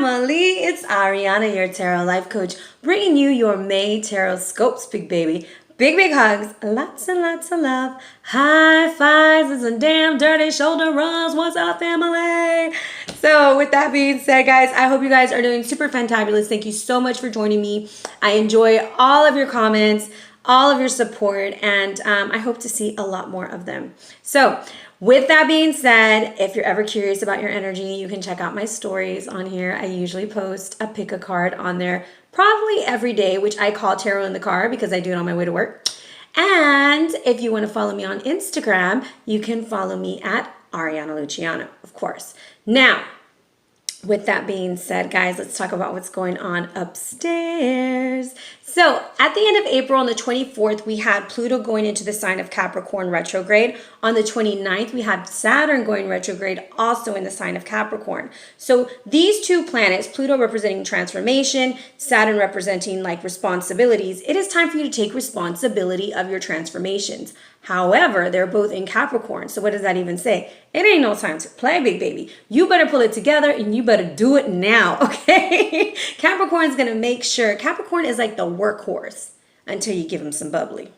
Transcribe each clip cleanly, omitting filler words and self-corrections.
family, it's Ariana, your tarot life coach, bringing you your May tarot scopes, big baby. Big hugs, lots and lots of love, high fives and damn dirty shoulder rubs. What's up, family? So with that being said, guys, I hope you guys are doing super fantabulous. Thank you so much for joining me. I enjoy all of your comments, all of your support, and I hope to see a lot more of them. So with that being said, if you're ever curious about your energy, you can check out my stories on here. I usually post a pick a card on there probably every day, which I call Tarot in the Car because I do it on my way to work. And if you want to follow me on Instagram, you can follow me at Ariana Luciano, of course. Now, with that being said, guys, let's talk about what's going on upstairs. So at the end of April, on the 24th, we had Pluto going into the sign of Capricorn retrograde. On the 29th, we had Saturn going retrograde, also in the sign of Capricorn. So these two planets, Pluto representing transformation, Saturn representing like responsibilities, it is time for you to take responsibility of your transformations. However, they're both in Capricorn. So what does that even say? It ain't no time to play, big baby. You better pull it together and you better do it now, okay? Capricorn's gonna make sure, Capricorn is like the workhorse until you give them some bubbly.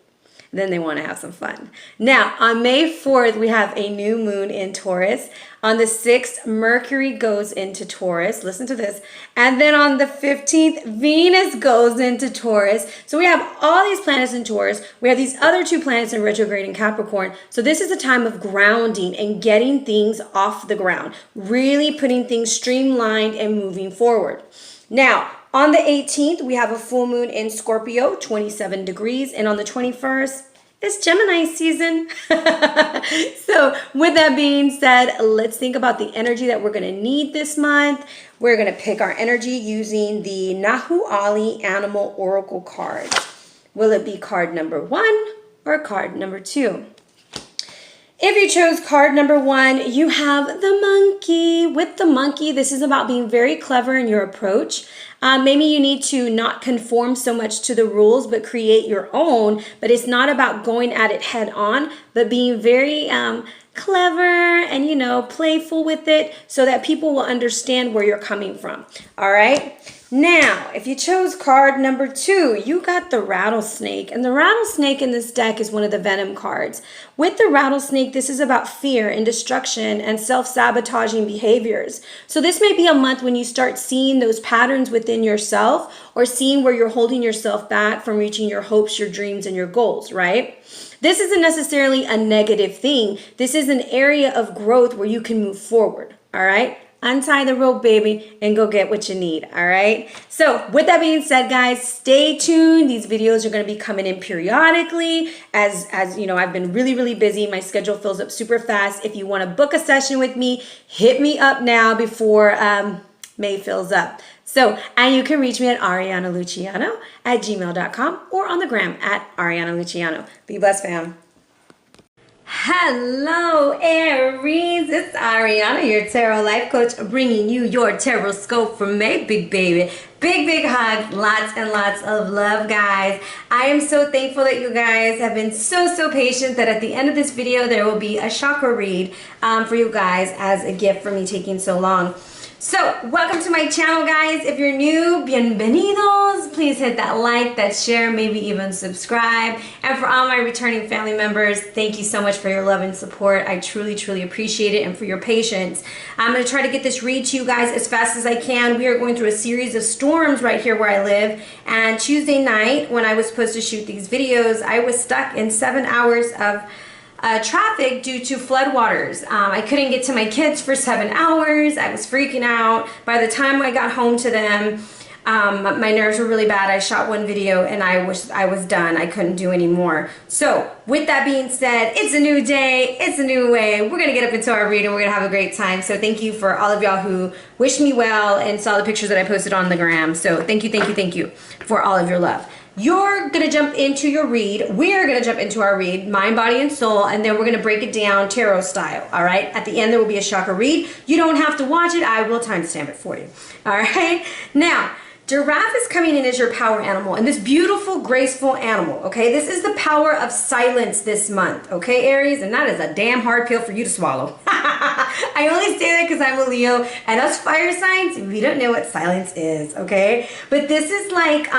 Then they want to have some fun. Now, on May 4th, we have a new moon in Taurus. On the 6th, Mercury goes into Taurus. Listen to this. And then on the 15th, Venus goes into Taurus. So we have all these planets in Taurus. We have these other two planets in retrograde in Capricorn. So this is a time of grounding and getting things off the ground. Really putting things streamlined and moving forward. Now, on the 18th, we have a full moon in Scorpio, 27 degrees. And on the 21st, it's Gemini season. So with that being said, let's think about the energy that we're going to need this month. We're going to pick our energy using the Nahualli Animal Oracle card. Will it be card number 1 or card number 2? If you chose card number 1, you have the monkey. With the monkey, this is about being very clever in your approach. Maybe you need to not conform so much to the rules, but create your own. But it's not about going at it head on, but being very clever and, you know, playful with it so that people will understand where you're coming from. All right. Now, if you chose card number 2, you got the rattlesnake. And the rattlesnake in this deck is one of the venom cards. With the rattlesnake, this is about fear and destruction and self-sabotaging behaviors. So this may be a month when you start seeing those patterns within yourself or seeing where you're holding yourself back from reaching your hopes, your dreams, and your goals, right? This isn't necessarily a negative thing. This is an area of growth where you can move forward, all right? Untie the rope, baby, and go get what you need, all right? So with that being said, guys, stay tuned. These videos are going to be coming in periodically. As you know, I've been really busy. My schedule fills up super fast. If you want to book a session with me, hit me up now before May fills up. So, and you can reach me at arianaluciano@gmail.com or on the gram at Ariana Luciano. Be blessed, fam. Hello, Aries. It's Ariana, your tarot life coach, bringing you your tarot scope for May, big baby. Big hugs, lots and lots of love, guys. I am so thankful that you guys have been so patient that at the end of this video, there will be a chakra read for you guys as a gift for me taking so long. So, welcome to my channel, guys. If you're new, bienvenidos. Please hit that like, that share, maybe even subscribe. And for all my returning family members, thank you so much for your love and support. I truly appreciate it, and for your patience. I'm going to try to get this read to you guys as fast as I can. We are going through a series of storms right here where I live. And Tuesday night, when I was supposed to shoot these videos, I was stuck in 7 hours of traffic due to floodwaters. I couldn't get to my kids for 7 hours. I was freaking out. By the time I got home to them, my nerves were really bad. I shot one video and I was done. I couldn't do any more. So with that being said, it's a new day. It's a new way. We're going to get up into our read and we're going to have a great time. So thank you for all of y'all who wished me well and saw the pictures that I posted on the gram. So thank you for all of your love. You're going to jump into your read. We're going to jump into our read, mind, body, and soul, and then we're going to break it down tarot style, all right? At the end, there will be a chakra read. You don't have to watch it. I will timestamp it for you, all right? Now, Giraffe is coming in as your power animal, and this beautiful, graceful animal, okay? This is the power of silence this month, okay, Aries? And that is a damn hard pill for you to swallow. I only say that because I'm a Leo, and us fire signs, we don't know what silence is, okay? But this is like,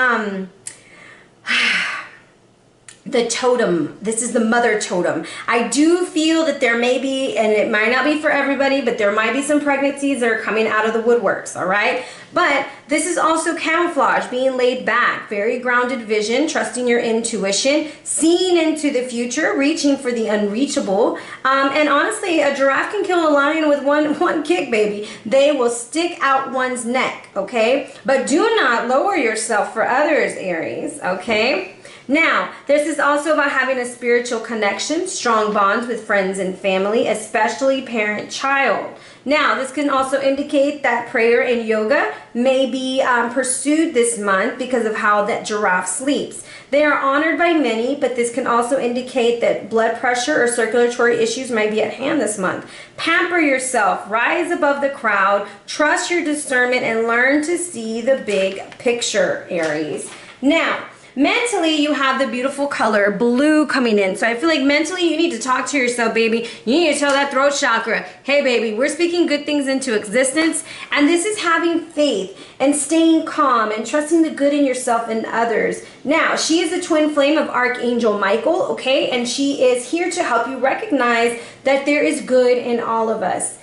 the totem. This is the mother totem. I do feel that there may be, and it might not be for everybody, but there might be some pregnancies that are coming out of the woodworks, all right? But this is also camouflage, being laid back, very grounded vision, trusting your intuition, seeing into the future, reaching for the unreachable. And honestly, a giraffe can kill a lion with one kick, baby. They will stick out one's neck, okay? But do not lower yourself for others, Aries, okay? Now, this is also about having a spiritual connection, strong bonds with friends and family, especially parent-child. Now, this can also indicate that prayer and yoga may be pursued this month because of how that giraffe sleeps. They are honored by many, but this can also indicate that blood pressure or circulatory issues might be at hand this month. Pamper yourself, rise above the crowd, trust your discernment, and learn to see the big picture, Aries. Now, mentally, you have the beautiful color blue coming in. So I feel like mentally you need to talk to yourself, baby. You need to tell that throat chakra, hey, baby, we're speaking good things into existence. And this is having faith and staying calm and trusting the good in yourself and others. Now, she is the twin flame of Archangel Meikle, okay? And she is here to help you recognize that there is good in all of us.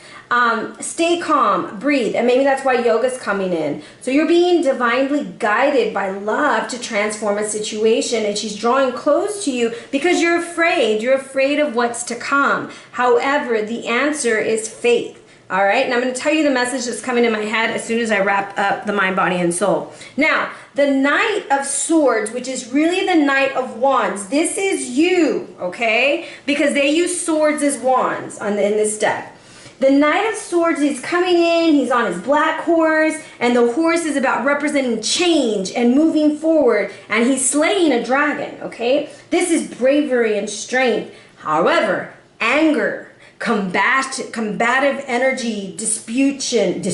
Stay calm, breathe, and maybe that's why yoga's coming in. So you're being divinely guided by love to transform a situation, and she's drawing close to you because you're afraid. You're afraid of what's to come. However, the answer is faith. All right, and I'm going to tell you the message that's coming in my head as soon as I wrap up the mind, body, and soul. Now, the Knight of Swords, which is really the Knight of Wands, this is you, okay? Because they use swords as wands in this deck. The Knight of Swords is coming in, he's on his black horse, and the horse is about representing change and moving forward, and he's slaying a dragon, okay? This is bravery and strength. However, anger, combative energy, disputing,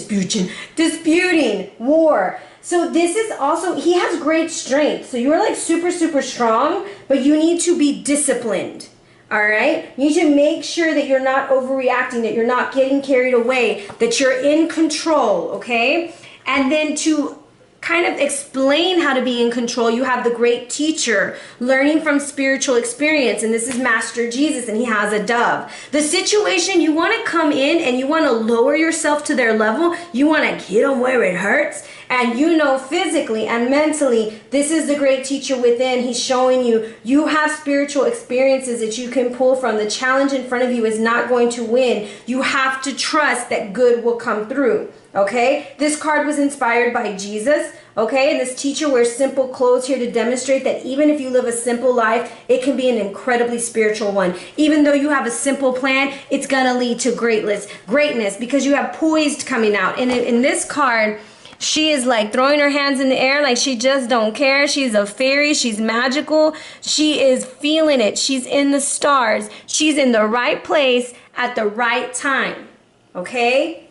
war. So this is also, he has great strength. So you're like super, super strong, but you need to be disciplined. All right, you need to make sure that you're not overreacting, that you're not getting carried away, that you're in control, okay? And then to kind of explain how to be in control, you have the great teacher learning from spiritual experience, and this is Master Jesus, and he has a dove. The situation, you want to come in and you want to lower yourself to their level, you want to get them where it hurts, and you know physically and mentally, this is the great teacher within. He's showing you, you have spiritual experiences that you can pull from. The challenge in front of you is not going to win. You have to trust that good will come through, okay? This card was inspired by Jesus, okay? And this teacher wears simple clothes here to demonstrate that even if you live a simple life, it can be an incredibly spiritual one. Even though you have a simple plan, it's gonna lead to greatness because you have poised coming out. And in this card, she is like throwing her hands in the air like she just don't care. She's a fairy. She's magical. She is feeling it. She's in the stars. She's in the right place at the right time. Okay?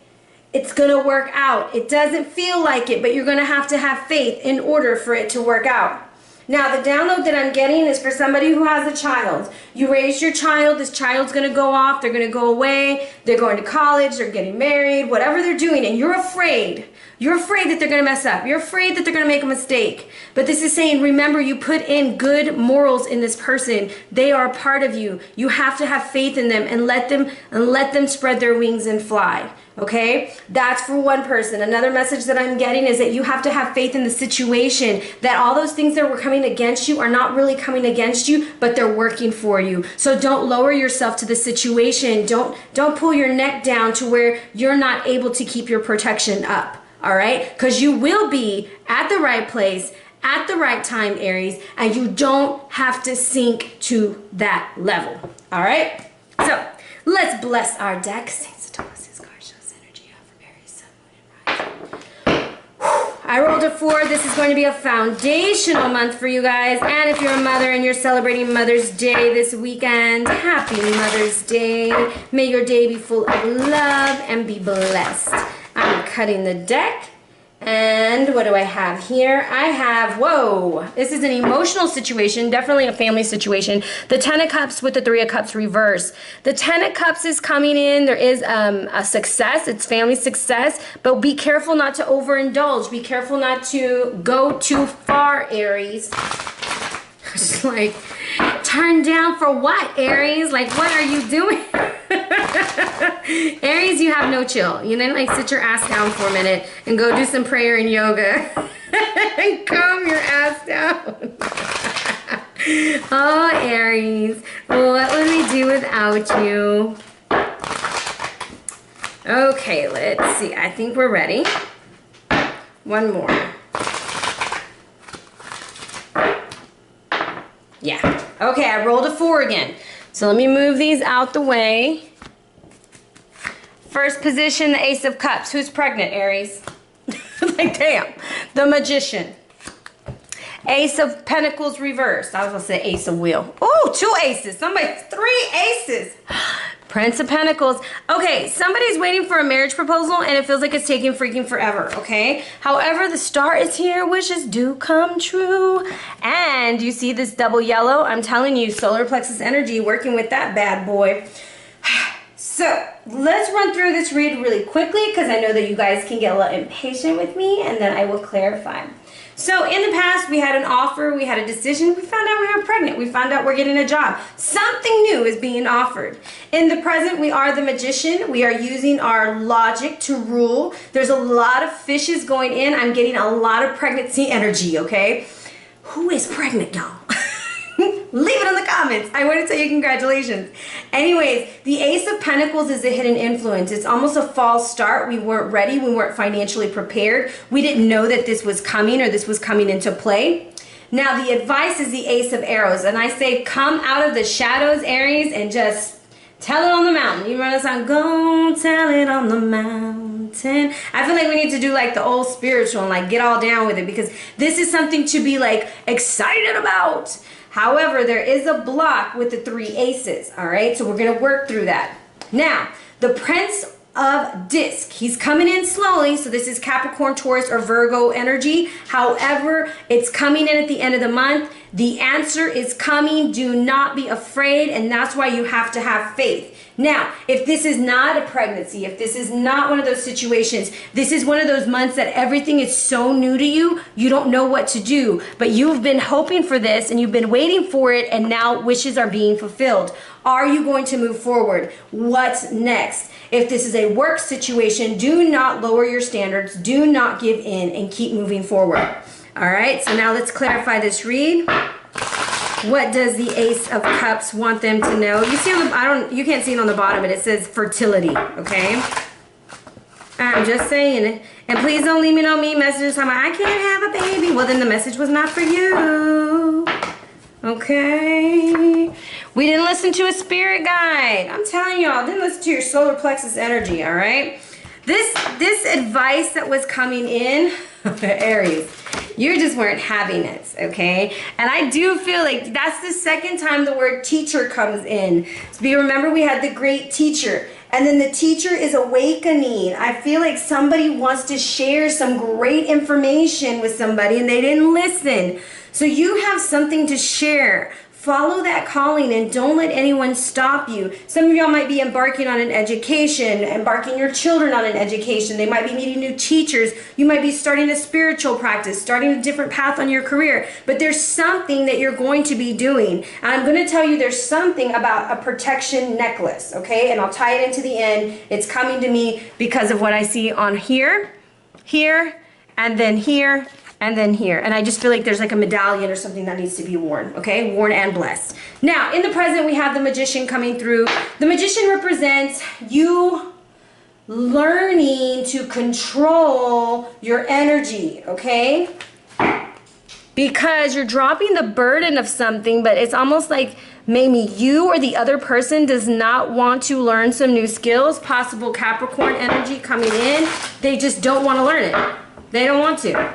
It's going to work out. It doesn't feel like it, but you're going to have faith in order for it to work out. Now, the download that I'm getting is for somebody who has a child. You raised your child. This child's going to go off. They're going to go away. They're going to college. They're getting married. Whatever they're doing, and you're afraid. You're afraid that they're going to mess up. You're afraid that they're going to make a mistake. But this is saying, remember, you put in good morals in this person. They are a part of you. You have to have faith in them and let them spread their wings and fly. Okay? That's for one person. Another message that I'm getting is that you have to have faith in the situation, that all those things that were coming against you are not really coming against you, but they're working for you. So don't lower yourself to the situation. Don't pull your neck down to where you're not able to keep your protection up. All right? Because you will be at the right place at the right time, Aries, and you don't have to sink to that level. All right? So let's bless our deck. Saints of Thomas's card shows energy out for Aries, Sun, Moon, and Rising. I rolled a 4. This is going to be a foundational month for you guys. And if you're a mother and you're celebrating Mother's Day this weekend, happy Mother's Day. May your day be full of love and be blessed. I'm cutting the deck, And what do I have here? I have, whoa, this is an emotional situation, definitely a family situation. The Ten of Cups with the Three of Cups reverse. The Ten of Cups is coming in. There is a success. It's family success. But be careful not to overindulge. Be careful not to go too far, Aries. It's like, turn down for what, Aries? Like, what are you doing? Aries, you have no chill. You know, like sit your ass down for a minute and go do some prayer and yoga and calm your ass down. Oh, Aries, what would we do without you? Okay, let's see. I think we're ready. One more. Yeah. Okay, I rolled a 4 again. So let me move these out the way. First position, the Ace of Cups. Who's pregnant, Aries? Like, damn. The Magician. Ace of Pentacles reversed. I was going to say Ace of Wheel. Oh, 2 aces. 3 aces. Prince of Pentacles. Okay, somebody's waiting for a marriage proposal and it feels like it's taking freaking forever, okay? However, the star is here. Wishes do come true. And you see this double yellow? I'm telling you, solar plexus energy working with that bad boy. So, let's run through this read really quickly because I know that you guys can get a little impatient with me and then I will clarify. So in the past, we had an offer, we had a decision, we found out we were pregnant, we found out we're getting a job. Something new is being offered. In the present, we are the Magician. We are using our logic to rule. There's a lot of fishes going in. I'm getting a lot of pregnancy energy, okay? Who is pregnant, y'all? Leave it in the comments. I want to tell you congratulations. Anyways, the Ace of Pentacles is a hidden influence. It's almost a false start. We weren't ready. We weren't financially prepared. We didn't know that this was coming or this was coming into play. Now, the advice is the Ace of Arrows. And I say, come out of the shadows, Aries, and just tell it on the mountain. You run a song, go tell it on the mountain. I feel like we need to do like the old spiritual and like get all down with it because this is something to be like excited about. However, there is a block with the 3 aces, all right? So we're going to work through that. Now, the Prince of Disc, he's coming in slowly. So this is Capricorn, Taurus, or Virgo energy. However, it's coming in at the end of the month. The answer is coming. Do not be afraid, and that's why you have to have faith. Now, if this is not a pregnancy, if this is not one of those situations, this is one of those months that everything is so new to you, you don't know what to do. But you've been hoping for this and you've been waiting for it and now wishes are being fulfilled. Are you going to move forward? What's next? If this is a work situation, do not lower your standards. Do not give in and keep moving forward. All right, so now let's clarify this read. What does the Ace of Cups want them to know? You see on the, you can't see it on the bottom, but it says fertility, okay? I'm just saying it. And please don't leave me no mean messages talking about, I can't have a baby. Well, then the message was not for you. Okay? We didn't listen to a spirit guide. I'm telling y'all, didn't listen to your solar plexus energy, all right? This advice that was coming in, Aries, you just weren't having it, okay? And I do feel like that's the second time the word teacher comes in. So you remember we had the great teacher, and then the teacher is awakening. I feel like somebody wants to share some great information with somebody and they didn't listen. So you have something to share. Follow that calling and don't let anyone stop you. Some of y'all might be embarking on an education, embarking your children on an education. They might be meeting new teachers. You might be starting a spiritual practice, starting a different path on your career. But there's something that you're going to be doing. And I'm going to tell you there's something about a protection necklace, okay? And I'll tie it into the end. It's coming to me because of what I see on here, here, and then here, and then here. And I just feel like there's like a medallion or something that needs to be worn, okay? Worn and blessed. Now, in the present, we have the Magician coming through. The Magician represents you learning to control your energy, okay? Because you're dropping the burden of something, but it's almost like maybe you or the other person does not want to learn some new skills. Possible Capricorn energy coming in. They just don't want to learn it. They don't want to.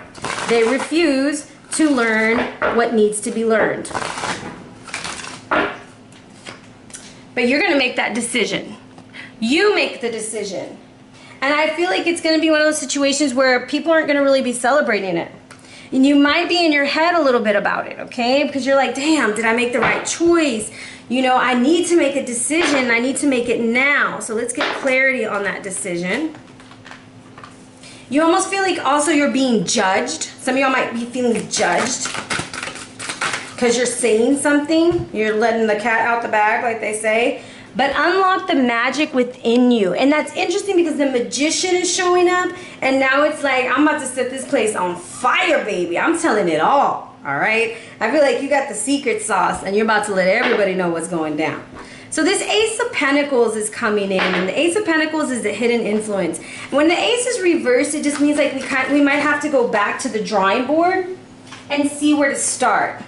They refuse to learn what needs to be learned. But you're going to make that decision. You make the decision. And I feel like it's going to be one of those situations where people aren't going to really be celebrating it. And you might be in your head a little bit about it, okay? Because you're like, damn, did I make the right choice? You know, I need to make a decision. I need to make it now. So let's get clarity on that decision. You almost feel like also you're being judged. Some of y'all might be feeling judged because you're saying something. You're letting the cat out the bag, like they say. But unlock the magic within you. And that's interesting because the magician is showing up. And now it's like, I'm about to set this place on fire, baby. I'm telling it all right? I feel like you got the secret sauce and you're about to let everybody know what's going down. So this Ace of Pentacles is coming in. And the Ace of Pentacles is the hidden influence. When the Ace is reversed, it just means like we might have to go back to the drawing board and see where to start.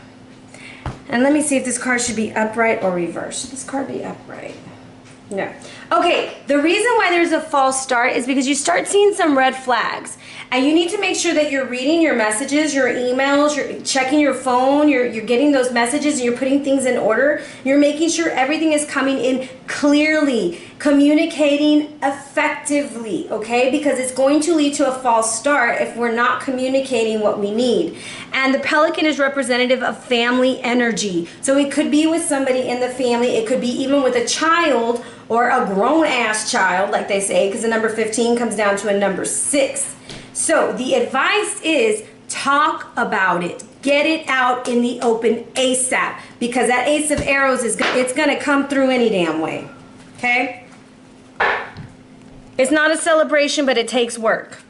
And let me see if this card should be upright or reversed. Should this card be upright? No. Okay, the reason why there's a false start is because you start seeing some red flags. And you need to make sure that you're reading your messages, your emails, you're checking your phone, you're getting those messages and you're putting things in order. You're making sure everything is coming in clearly, communicating effectively, okay? Because it's going to lead to a false start if we're not communicating what we need. And the pelican is representative of family energy. So it could be with somebody in the family. It could be even with a child or a grown-ass child, like they say, because the number 15 comes down to a number 6. So the advice is talk about it. Get it out in the open ASAP, because that Ace of Arrows it's going to come through any damn way. Okay? It's not a celebration, but it takes work.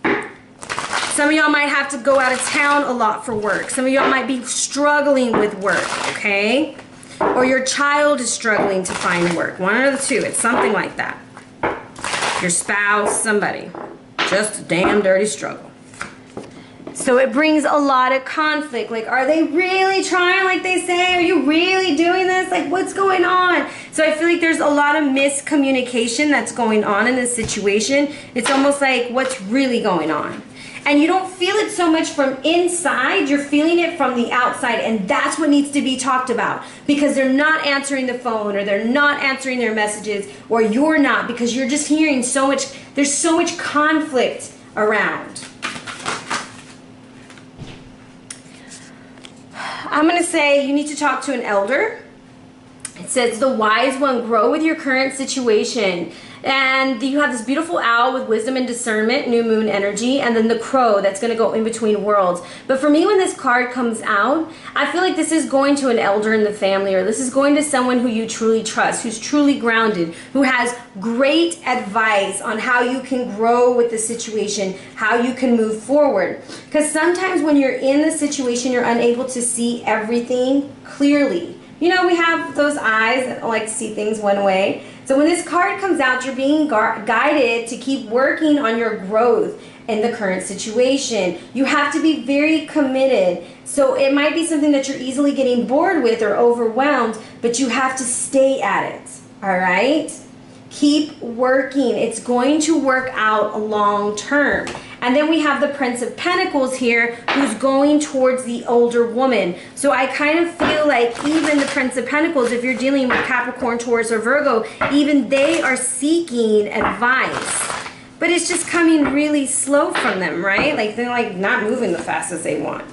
Some of y'all might have to go out of town a lot for work. Some of y'all might be struggling with work, okay? Or your child is struggling to find work. One of the two. It's something like that. Your spouse, somebody. Just a damn dirty struggle. So it brings a lot of conflict. Like, are they really trying like they say? Are you really doing this? Like, what's going on? So I feel like there's a lot of miscommunication that's going on in this situation. It's almost like, what's really going on? And you don't feel it so much from inside, you're feeling it from the outside, and that's what needs to be talked about, because they're not answering the phone, or they're not answering their messages, or you're not, because you're just hearing so much, there's so much conflict around. I'm going to say you need to talk to an elder. It says the wise one, grow with your current situation. And you have this beautiful owl with wisdom and discernment, new moon energy, and then the crow that's going to go in between worlds. But for me, when this card comes out, I feel like this is going to an elder in the family, or this is going to someone who you truly trust, who's truly grounded, who has great advice on how you can grow with the situation, how you can move forward. Because sometimes when you're in the situation, you're unable to see everything clearly. You know, we have those eyes that like to see things one way. So when this card comes out, you're being guided to keep working on your growth in the current situation. You have to be very committed. So it might be something that you're easily getting bored with or overwhelmed, but you have to stay at it, all right? Keep working. It's going to work out long term. And then we have the Prince of Pentacles here, who's going towards the older woman. So I kind of feel like even the Prince of Pentacles, if you're dealing with Capricorn, Taurus, or Virgo, even they are seeking advice. But it's just coming really slow from them, right? Like they're like not moving the fastest they want.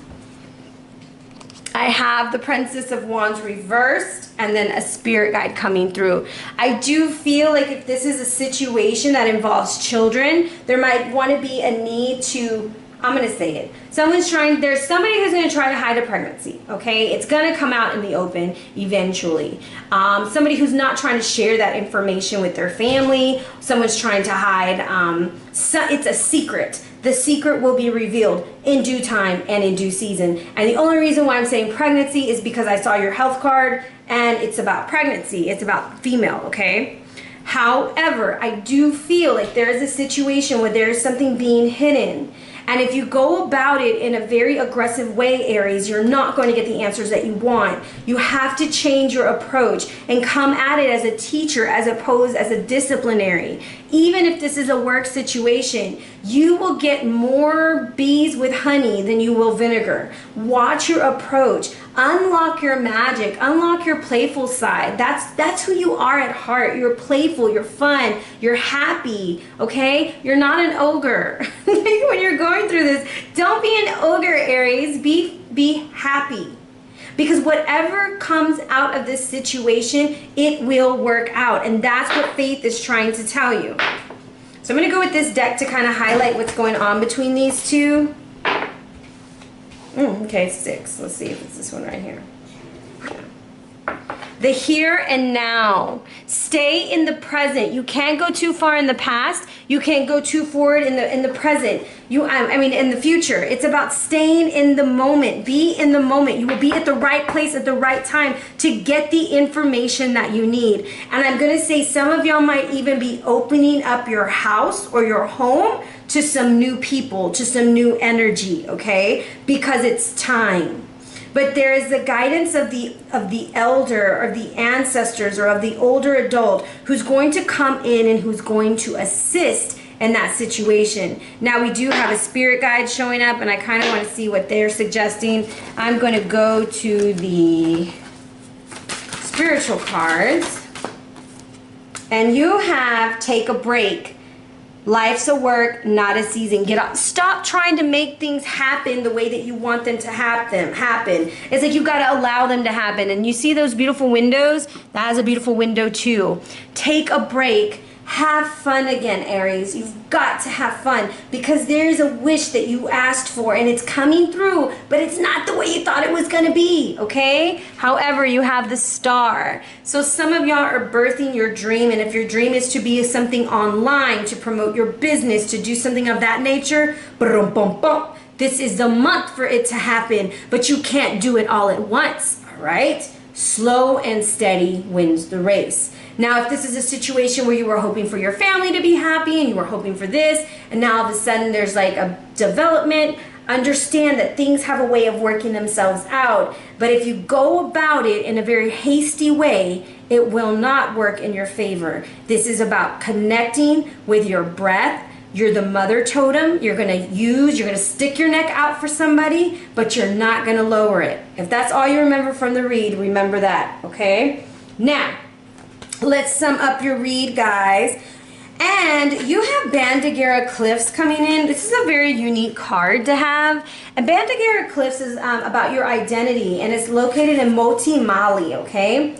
I have the Princess of Wands reversed, and then a spirit guide coming through. I do feel like if this is a situation that involves children, there might want to be a need to, I'm going to say it. There's somebody who's going to try to hide a pregnancy, okay? It's going to come out in the open eventually. Somebody who's not trying to share that information with their family. Someone's trying to hide, it's a secret. The secret will be revealed in due time and in due season. And the only reason why I'm saying pregnancy is because I saw your health card and it's about pregnancy. It's about female, okay? However, I do feel like there is a situation where there is something being hidden. And if you go about it in a very aggressive way, Aries, you're not going to get the answers that you want. You have to change your approach and come at it as a teacher as opposed as a disciplinary. Even if this is a work situation, you will get more bees with honey than you will vinegar. Watch your approach. Unlock your magic, unlock your playful side. That's who you are at heart. You're playful, you're fun, you're happy, okay? You're not an ogre. When you're going through this, don't be an ogre, Aries. Be happy. Because whatever comes out of this situation, it will work out. And that's what faith is trying to tell you. So I'm going to go with this deck to kind of highlight what's going on between these two. Okay, 6. Let's see if it's this one right here. The here and now. Stay in the present. You can't go too far in the past. You can't go too forward in the present. I mean in the future. It's about staying in the moment. Be in the moment. You will be at the right place at the right time to get the information that you need. And I'm going to say some of y'all might even be opening up your house or your home to some new people, to some new energy, okay? Because it's time. But there is the guidance of the elder, or the ancestors, or of the older adult who's going to come in and who's going to assist in that situation. Now we do have a spirit guide showing up, and I kind of want to see what they're suggesting. I'm going to go to the spiritual cards, and you have take a break. Life's a work, not a season. Get up. Stop trying to make things happen the way that you want them to happen. It's like you got to allow them to happen. And you see those beautiful windows? That is a beautiful window too. Take a break. Have fun again, Aries. You've got to have fun because there's a wish that you asked for and it's coming through, but it's not the way you thought it was going to be, okay? However, you have the star. So some of y'all are birthing your dream, and if your dream is to be something online, to promote your business, to do something of that nature, this is the month for it to happen, but you can't do it all at once, all right? Slow and steady wins the race. Now, if this is a situation where you were hoping for your family to be happy and you were hoping for this, and now all of a sudden there's like a development, understand that things have a way of working themselves out. But if you go about it in a very hasty way, it will not work in your favor. This is about connecting with your breath. You're the mother totem. You're going to stick your neck out for somebody, but you're not going to lower it. If that's all you remember from the read, remember that, okay? Now, let's sum up your read, guys. And you have Bandagera Cliffs coming in. This is a very unique card to have. And Bandagera Cliffs is about your identity, and it's located in Moti, Mali, okay?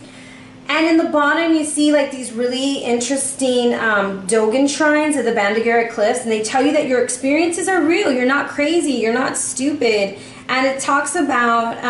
And in the bottom, you see like these really interesting Dogon shrines of the Bandagera Cliffs, and they tell you that your experiences are real. You're not crazy. You're not stupid. And it talks about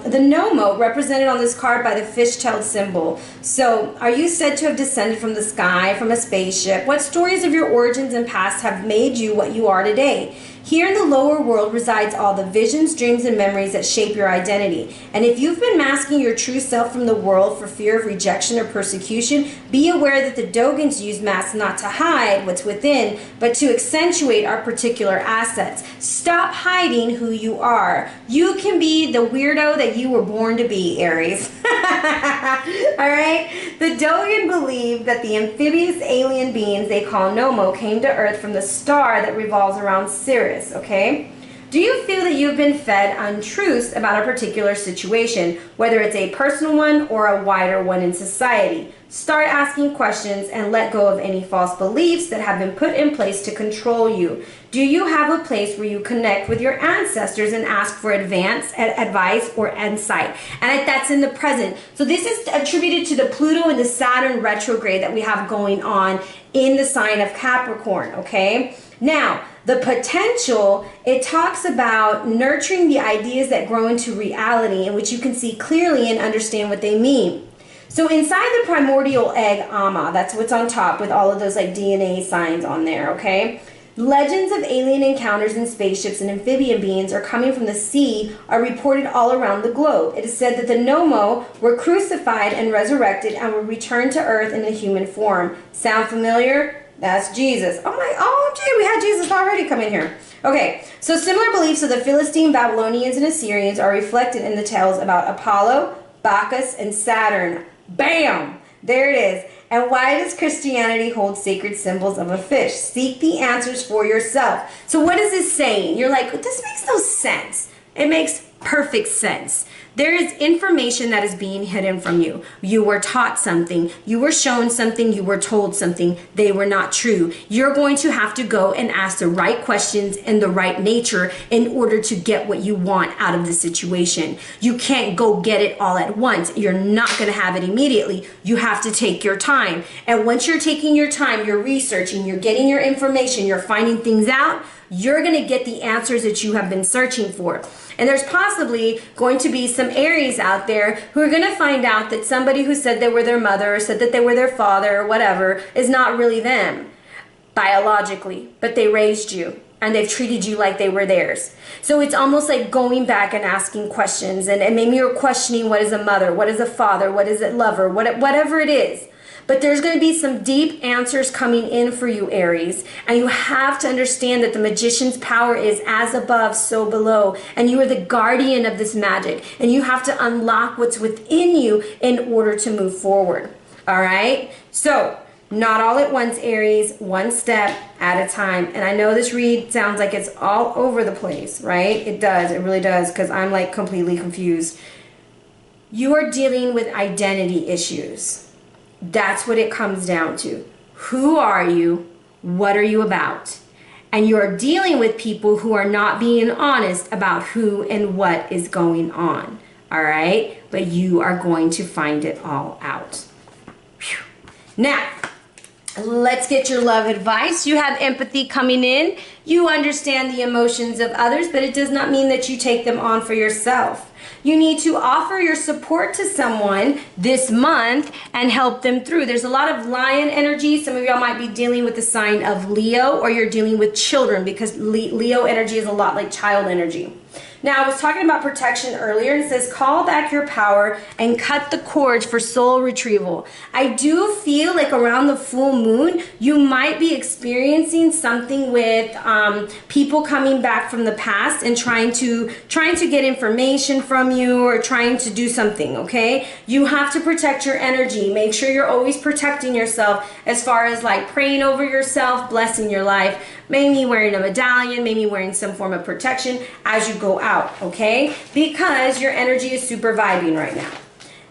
the Nomo, represented on this card by the fish-tailed symbol. So, are you said to have descended from the sky, from a spaceship? What stories of your origins and past have made you what you are today? Here in the lower world resides all the visions, dreams, and memories that shape your identity. And if you've been masking your true self from the world for fear of rejection or persecution, be aware that the Dogons use masks not to hide what's within, but to accentuate our particular assets. Stop hiding who you are. You can be the weirdo that you were born to be, Aries. Alright? The Dogon believe that the amphibious alien beings they call Nomo came to Earth from the star that revolves around Sirius, okay? Do you feel that you've been fed untruths about a particular situation, whether it's a personal one or a wider one in society? Start asking questions and let go of any false beliefs that have been put in place to control you. Do you have a place where you connect with your ancestors and ask for advice or insight? And that's in the present. So this is attributed to the Pluto and the Saturn retrograde that we have going on in the sign of Capricorn, okay? Now, the potential, it talks about nurturing the ideas that grow into reality in which you can see clearly and understand what they mean. So inside the primordial egg, Ama, that's what's on top with all of those like DNA signs on there, okay? Legends of alien encounters in spaceships and amphibian beings are coming from the sea are reported all around the globe. It is said that the Nomo were crucified and resurrected and were returned to Earth in a human form. Sound familiar? That's Jesus. Oh, gee, we had Jesus already come in here. Okay, so similar beliefs of the Philistine, Babylonians, and Assyrians are reflected in the tales about Apollo, Bacchus, and Saturn. Bam! There it is. And why does Christianity hold sacred symbols of a fish? Seek the answers for yourself. So what is this saying? You're like, this makes no sense. It makes perfect sense. There is information that is being hidden from you. You were taught something, you were shown something, you were told something. They were not true. You're going to have to go and ask the right questions in the right nature in order to get what you want out of the situation. You can't go get it all at once. You're not going to have it immediately. You have to take your time. And once you're taking your time, you're researching, you're getting your information, you're finding things out, you're going to get the answers that you have been searching for. And there's possibly going to be some Aries out there who are going to find out that somebody who said they were their mother or said that they were their father or whatever is not really them biologically, but they raised you and they've treated you like they were theirs. So it's almost like going back and asking questions, and maybe you're questioning, what is a mother, what is a father, what is a lover, whatever it is. But there's going to be some deep answers coming in for you, Aries. And you have to understand that the magician's power is as above, so below. And you are the guardian of this magic. And you have to unlock what's within you in order to move forward. All right? So, not all at once, Aries. One step at a time. And I know this read sounds like it's all over the place, right? It does. It really does, because I'm like completely confused. You are dealing with identity issues. That's what it comes down to. Who are you? What are you about? And you're dealing with people who are not being honest about who and what is going on. All right? But you are going to find it all out. Whew. Now, let's get your love advice. You have empathy coming in. You understand the emotions of others, but it does not mean that you take them on for yourself. You need to offer your support to someone this month and help them through. There's a lot of lion energy. Some of y'all might be dealing with the sign of Leo, or you're dealing with children, because Leo energy is a lot like child energy. Now, I was talking about protection earlier, and it says, call back your power and cut the cords for soul retrieval. I do feel like around the full moon, you might be experiencing something with people coming back from the past and trying to get information from you or trying to do something, okay? You have to protect your energy. Make sure you're always protecting yourself as far as like praying over yourself, blessing your life, maybe wearing a medallion, maybe wearing some form of protection as you go out, okay? Because your energy is super vibing right now.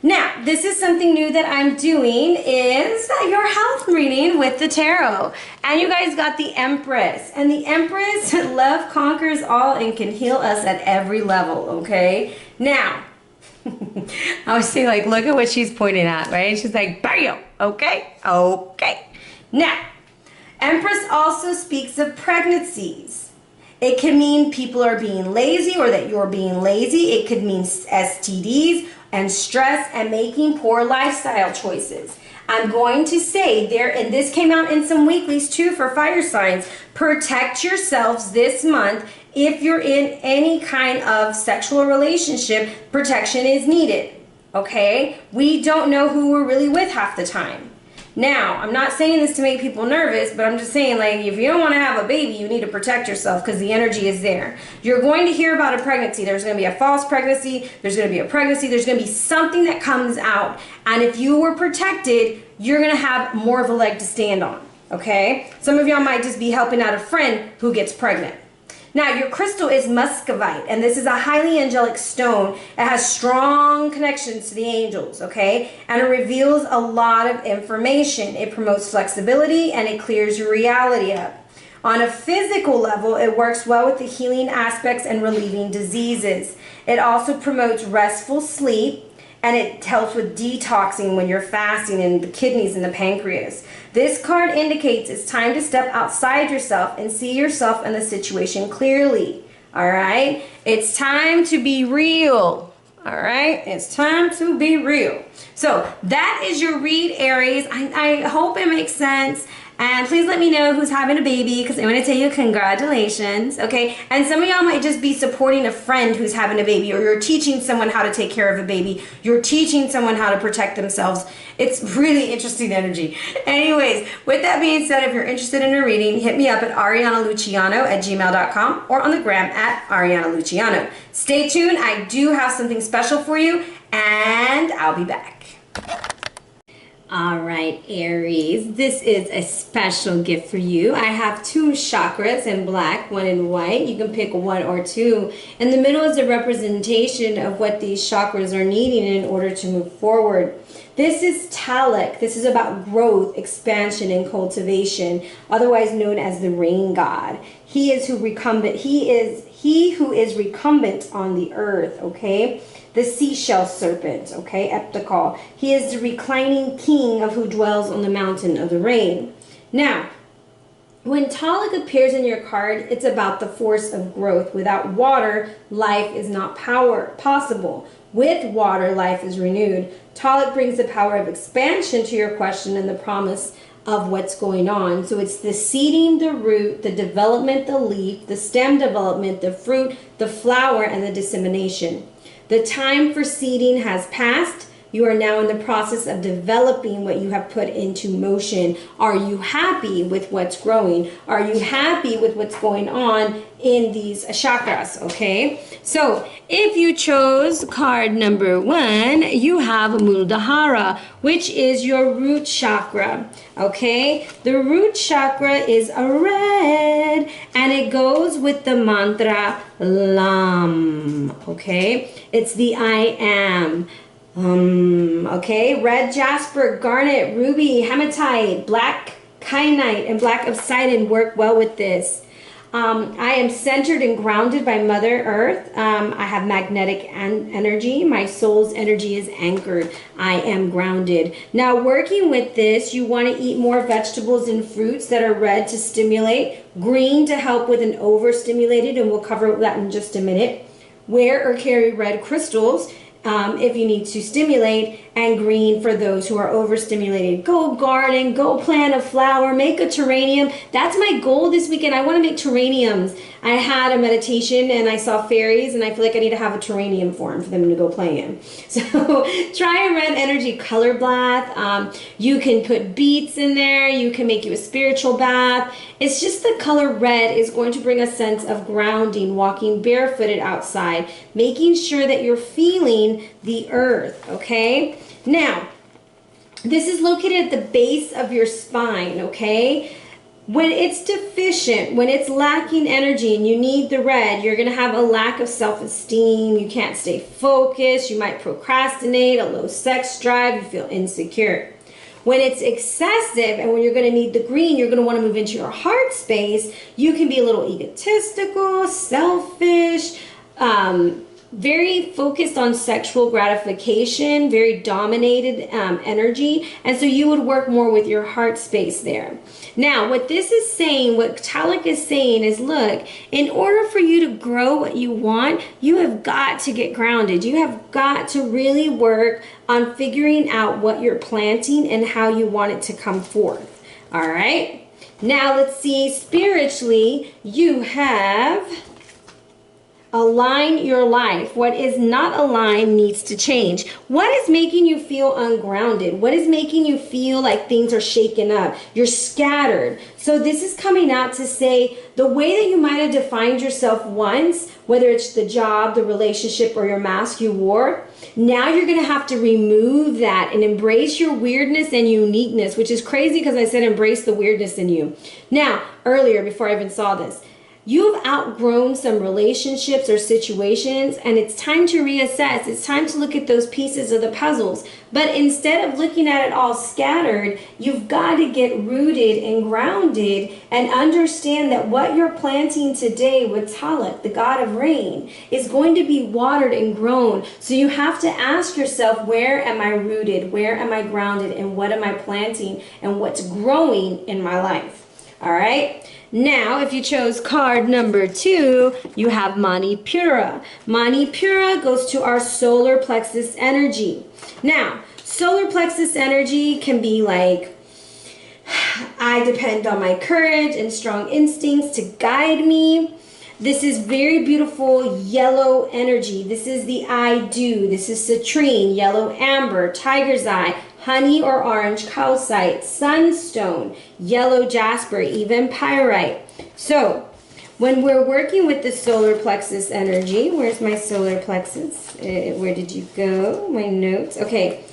Now, this is something new that I'm doing, is your health reading with the tarot. And you guys got the Empress. And the Empress, love conquers all and can heal us at every level, okay? Now, I was saying, like, look at what she's pointing at, right? She's like, bam, okay, okay. Now, Empress also speaks of pregnancies. It can mean people are being lazy or that you're being lazy. It could mean STDs and stress and making poor lifestyle choices. I'm going to say there, and this came out in some weeklies too for fire signs, protect yourselves this month. If you're in any kind of sexual relationship, protection is needed, okay? We don't know who we're really with half the time. Now, I'm not saying this to make people nervous, but I'm just saying, like, if you don't want to have a baby, you need to protect yourself because the energy is there. You're going to hear about a pregnancy. There's going to be a false pregnancy. There's going to be a pregnancy. There's going to be something that comes out. And if you were protected, you're going to have more of a leg to stand on, okay? Some of y'all might just be helping out a friend who gets pregnant. Now, your crystal is muscovite, and this is a highly angelic stone. It has strong connections to the angels, okay? And it reveals a lot of information. It promotes flexibility, and it clears your reality up. On a physical level, it works well with the healing aspects and relieving diseases. It also promotes restful sleep, and it helps with detoxing when you're fasting and the kidneys and the pancreas. This card indicates it's time to step outside yourself and see yourself and the situation clearly. All right? It's time to be real. All right? It's time to be real. So that is your read, Aries. I hope it makes sense. And please let me know who's having a baby, because I'm going to tell you congratulations, okay? And some of y'all might just be supporting a friend who's having a baby, or you're teaching someone how to take care of a baby. You're teaching someone how to protect themselves. It's really interesting energy. Anyways, with that being said, if you're interested in a reading, hit me up at arianaluciano@gmail.com or on the gram at arianaluciano. Stay tuned. I do have something special for you, and I'll be back. All right, Aries, this is a special gift for you. I have 2 chakras in black, 1 in white. You can pick 1 or 2. In the middle is a representation of what these chakras are needing in order to move forward. This is Talak. This is about growth, expansion, and cultivation, otherwise known as the rain god. He is who recumbent. He who is recumbent on the earth, okay? The seashell serpent, okay, Epticol. He is the reclining king of who dwells on the mountain of the rain. Now, when Talak appears in your card, it's about the force of growth. Without water, life is not possible. With water, life is renewed. Talak brings the power of expansion to your question and the promise of what's going on. So it's the seeding, the root, the development, the leaf, the stem development, the fruit, the flower, and the dissemination. The time for seeding has passed. You are now in the process of developing what you have put into motion. Are you happy with what's growing? Are you happy with what's going on in these chakras? Okay, so if you chose card number 1, you have Muladhara, which is your root chakra. Okay, the root chakra is a red and it goes with the mantra Lam. Okay, it's the I am. Okay, red jasper, garnet, ruby, hematite, black kyanite, and black obsidian work well with this. I am centered and grounded by Mother Earth. I have magnetic energy. My soul's energy is anchored. I am grounded. Now, working with this, you want to eat more vegetables and fruits that are red to stimulate, green to help with an overstimulated, and we'll cover that in just a minute. Wear or carry red crystals if you need to stimulate, and green for those who are overstimulated. Go garden, go plant a flower, make a terrarium. That's my goal this weekend. I want to make terrariums. I had a meditation and I saw fairies and I feel like I need to have a terrarium for them to go play in. So try a red energy color bath. You can put beets in there. You can make you a spiritual bath. It's just the color red is going to bring a sense of grounding, walking barefooted outside, making sure that you're feeling the earth, okay? Now, this is located at the base of your spine, okay? When it's deficient, when it's lacking energy and you need the red, you're going to have a lack of self-esteem. You can't stay focused. You might procrastinate, a low sex drive. You feel insecure. When it's excessive and when you're going to need the green, you're going to want to move into your heart space. You can be a little egotistical, selfish, very focused on sexual gratification, very dominated energy, and so you would work more with your heart space there. Now, what this is saying, what Talak is saying is, look, in order for you to grow what you want, you have got to get grounded. You have got to really work on figuring out what you're planting and how you want it to come forth. All right? Now, let's see, spiritually, you have align your life. What is not aligned needs to change. What is making you feel ungrounded? What is making you feel like things are shaken up? You're scattered. So this is coming out to say the way that you might have defined yourself once, whether it's the job, the relationship, or your mask you wore, now you're going to have to remove that and embrace your weirdness and uniqueness, which is crazy because I said embrace the weirdness in you. Now, earlier, before I even saw this, you've outgrown some relationships or situations, and it's time to reassess. It's time to look at those pieces of the puzzles. But instead of looking at it all scattered, you've got to get rooted and grounded and understand that what you're planting today with Talak, the god of rain, is going to be watered and grown. So you have to ask yourself, where am I rooted? Where am I grounded? And what am I planting? And what's growing in my life? All right? Now, if you chose card number 2, you have Manipura. Manipura goes to our solar plexus energy. Now, solar plexus energy can be like, I depend on my courage and strong instincts to guide me. This is very beautiful yellow energy. This is the I do. This is citrine, yellow amber, tiger's eye, honey or orange calcite, sunstone, yellow jasper, even pyrite. So when we're working with the solar plexus energy, where's my solar plexus? Where did you go? My notes. Okay.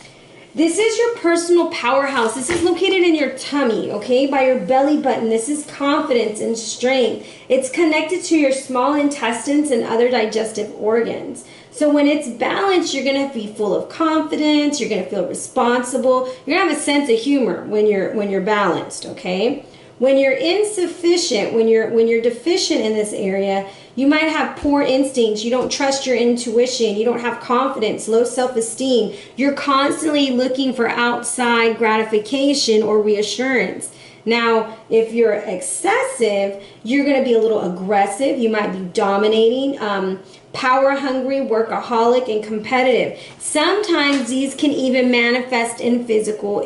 This is your personal powerhouse. This is located in your tummy, okay, by your belly button. This is confidence and strength. It's connected to your small intestines and other digestive organs. So when it's balanced, you're going to be full of confidence. You're going to feel responsible. You're going to have a sense of humor when you're balanced, okay? When you're insufficient, when you're deficient in this area, you might have poor instincts. You don't trust your intuition. You don't have confidence, low self-esteem. You're constantly looking for outside gratification or reassurance. Now, if you're excessive, you're going to be a little aggressive. You might be dominating, power hungry, workaholic, and competitive. Sometimes these can even manifest in physical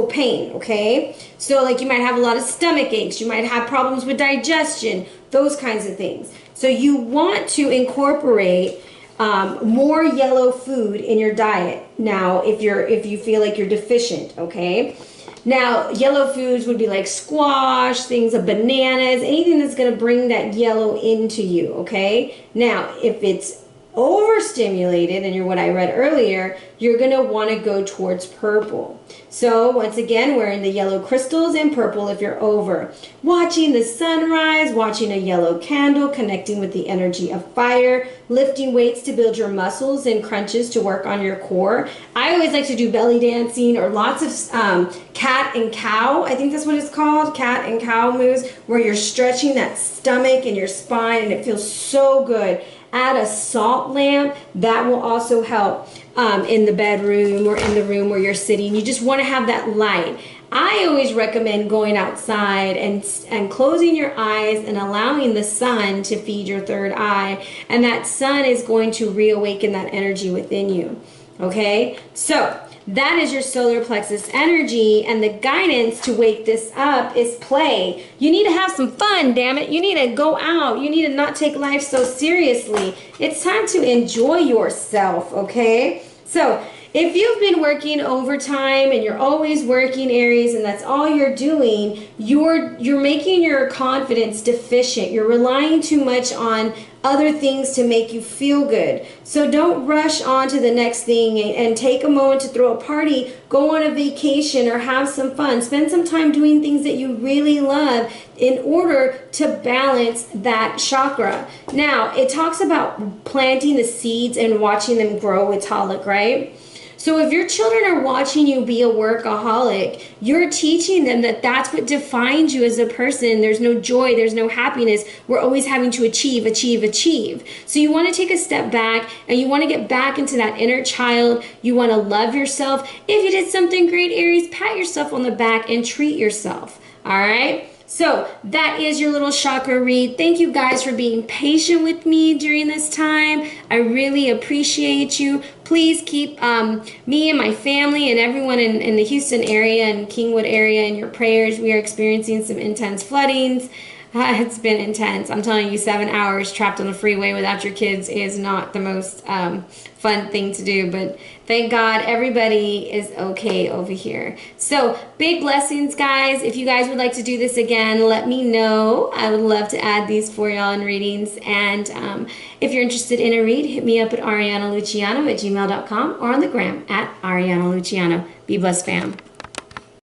pain, okay? So like you might have a lot of stomach aches, you might have problems with digestion, those kinds of things. So you want to incorporate more yellow food in your diet now if you feel like you're deficient, okay? Now, yellow foods would be like squash, things of bananas, anything that's going to bring that yellow into you, okay? Now, if it's overstimulated, and you're what I read earlier, you're going to want to go towards purple. So once again, wearing the yellow crystals and purple if you're over. Watching the sunrise, watching a yellow candle, connecting with the energy of fire, lifting weights to build your muscles and crunches to work on your core. I always like to do belly dancing or lots of cat and cow. I think that's what it's called, cat and cow moves, where you're stretching that stomach and your spine and it feels so good. Add a salt lamp. That will also help in the bedroom or in the room where you're sitting. You just want to have that light. I always recommend going outside and closing your eyes and allowing the sun to feed your third eye. And that sun is going to reawaken that energy within you. Okay? So that is your solar plexus energy, and the guidance to wake this up is play. You need to have some fun, damn it. You need to go out. You need to not take life so seriously. It's time to enjoy yourself, okay? So if you've been working overtime and you're always working, Aries, and that's all you're doing, you're making your confidence deficient. You're relying too much on other things to make you feel good. So don't rush on to the next thing and take a moment to throw a party, go on a vacation, or have some fun. Spend some time doing things that you really love in order to balance that chakra. Now, it talks about planting the seeds and watching them grow. It's holic, right? So if your children are watching you be a workaholic, you're teaching them that that's what defines you as a person. There's no joy, there's no happiness. We're always having to achieve, achieve, achieve. So you want to take a step back and you want to get back into that inner child. You want to love yourself. If you did something great, Aries, pat yourself on the back and treat yourself. All right? So that is your little chakra read. Thank you guys for being patient with me during this time. I really appreciate you. Please keep me and my family and everyone in the Houston area and Kingwood area in your prayers. We are experiencing some intense floodings. It's been intense. I'm telling you, 7 hours trapped on the freeway without your kids is not the most fun thing to do. But thank God everybody is okay over here. So big blessings, guys. If you guys would like to do this again, let me know. I would love to add these for y'all in readings. And if you're interested in a read, hit me up at arianaluciano@gmail.com or on the gram at arianaluciano. Be blessed, fam.